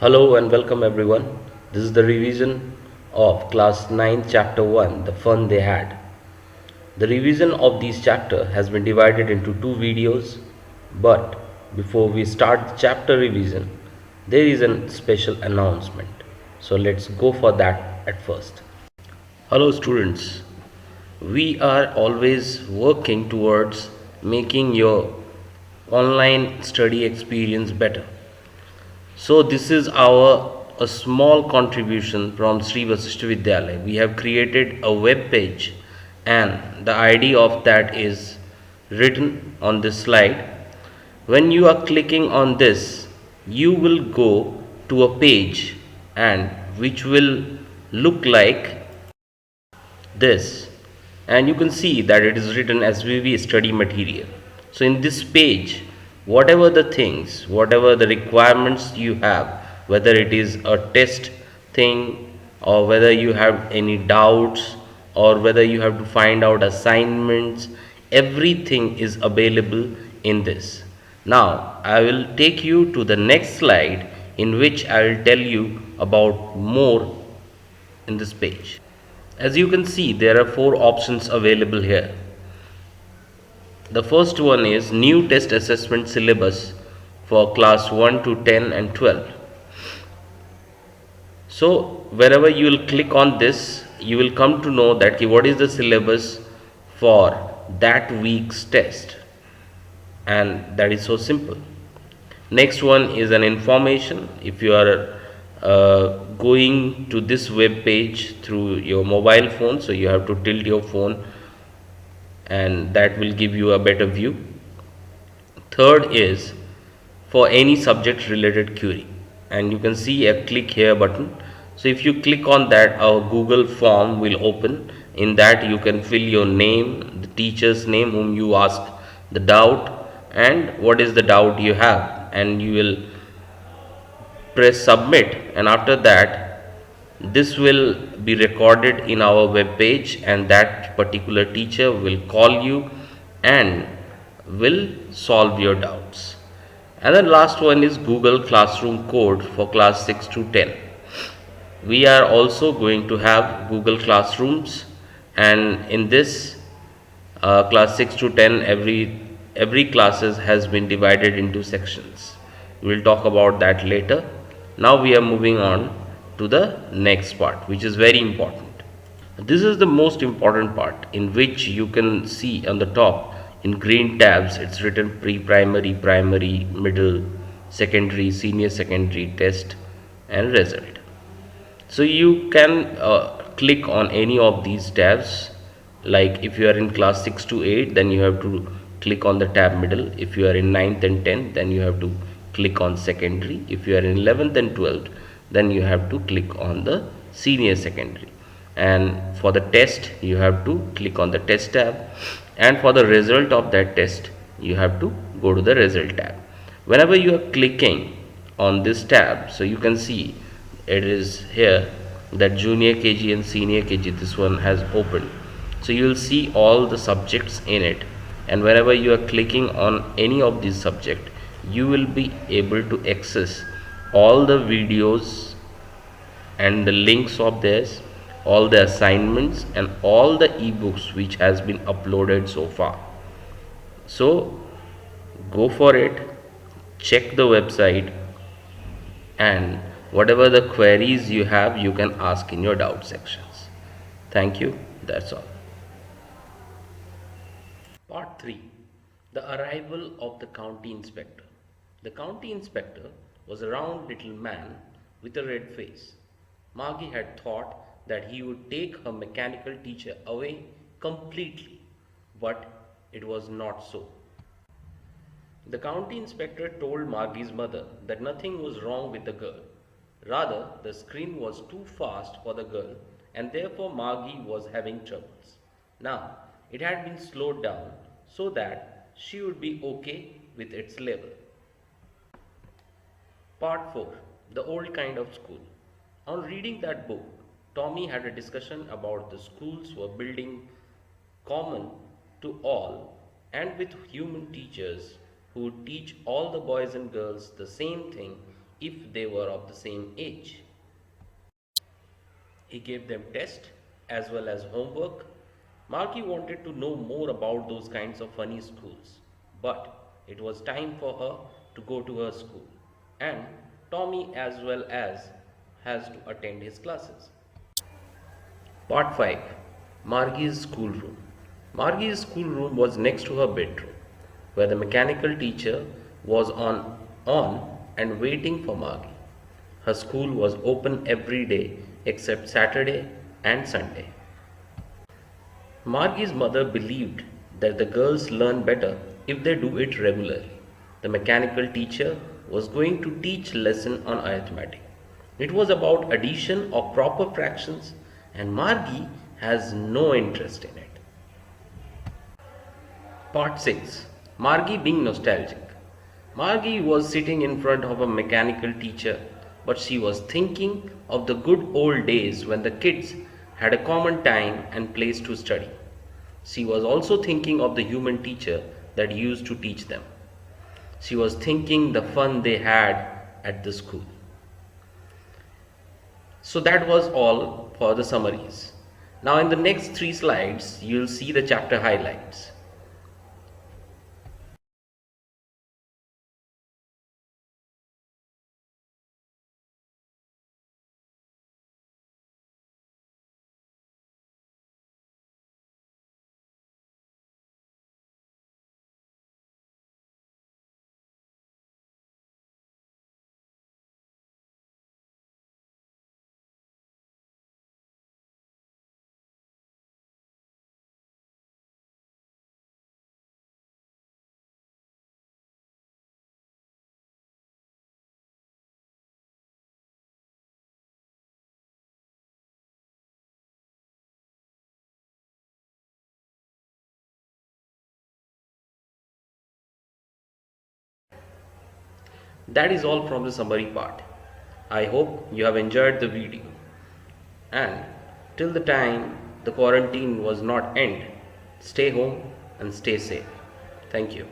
Hello and welcome everyone. This is the revision of class 9 chapter 1, the fun they had. The revision of this chapter has been divided into two videos, but before we start the chapter revision, there is a special announcement. So let's go for that at first. Hello students. We are always working towards making your online study experience better. So this is our a small contribution from Sri Vasishta Vidyalaya. We have created a web page and the ID of that is written on this slide. When you are clicking on this, you will go to a page and which will look like this, and you can see that it is written as VV study material. So in this page, whatever the things, whatever the requirements you have, whether it is a test thing or whether you have any doubts or whether you have to find out assignments, everything is available in this. Now I will take you to the next slide in which I will tell you about more in this page. As you can see, there are four options available here. The first one is new test assessment syllabus for class 1 to 10 and 12. So wherever you will click on this, you will come to know that what is the syllabus for that week's test, and that is so simple. Next one is an information. If you are going to this web page through your mobile phone, so you have to tilt your phone and that will give you a better view. Third is for any subject related query, and you can see a click here button. So if you click on that, our Google form will open. In that you can fill your name, the teacher's name whom you ask the doubt, and what is the doubt you have, and you will press submit, and after that this will be recorded in our web page, and that particular teacher will call you and will solve your doubts. And the last one is Google Classroom code for class 6 to 10. We are also going to have Google Classrooms, and in this class 6 to 10, every classes has been divided into sections. We'll talk about that later. Now we are moving on to the next part, which is very important. This is the most important part, in which you can see on the top in green tabs it's written pre-primary, primary, middle, secondary, senior secondary, test and result. So you can click on any of these tabs. Like if you are in class 6 to 8, then you have to click on the tab middle. If you are in 9th and 10th, then you have to click on secondary. If you are in 11th and 12th, then you have to click on the senior secondary. And for the test, you have to click on the test tab, and for the result of that test, you have to go to the result tab. Whenever you are clicking on this tab, so you can see it is here that junior KG and senior KG, this one has opened. So you will see all the subjects in it, and whenever you are clicking on any of these subject, you will be able to access all the videos and the links of this, all the assignments and all the ebooks which has been uploaded so far. So go for it, check the website, and whatever the queries you have, you can ask in your doubt sections. Thank you. That's all. Part 3. The arrival of the county inspector. The county inspector was a round little man with a red face. Margie had thought that he would take her mechanical teacher away completely, but it was not so. The county inspector told Margie's mother that nothing was wrong with the girl. Rather, the screen was too fast for the girl, and therefore Margie was having troubles. Now, it had been slowed down so that she would be okay with its level. Part 4. The Old Kind of School. On reading that book, Tommy had a discussion about the schools were building common to all and with human teachers who would teach all the boys and girls the same thing if they were of the same age. He gave them tests as well as homework. Margie wanted to know more about those kinds of funny schools, but it was time for her to go to her school, and Tommy as well as has to attend his classes. Part 5. Margie's schoolroom. Margie's schoolroom was next to her bedroom, where the mechanical teacher was on and waiting for Margie. Her school was open every day except Saturday and Sunday. Margie's mother believed that the girls learn better if they do it regularly. The mechanical teacher was going to teach lesson on arithmetic. It was about addition of proper fractions, and Margie has no interest in it. Part 6. Margie being nostalgic. Margie was sitting in front of a mechanical teacher, but she was thinking of the good old days when the kids had a common time and place to study. She was also thinking of the human teacher that used to teach them. She was thinking the fun they had at the school. So that was all for the summaries. Now in the next 3 slides, you'll see the chapter highlights. That is all from the summary part. I hope you have enjoyed the video. And till the time the quarantine was not end, stay home and stay safe. Thank you.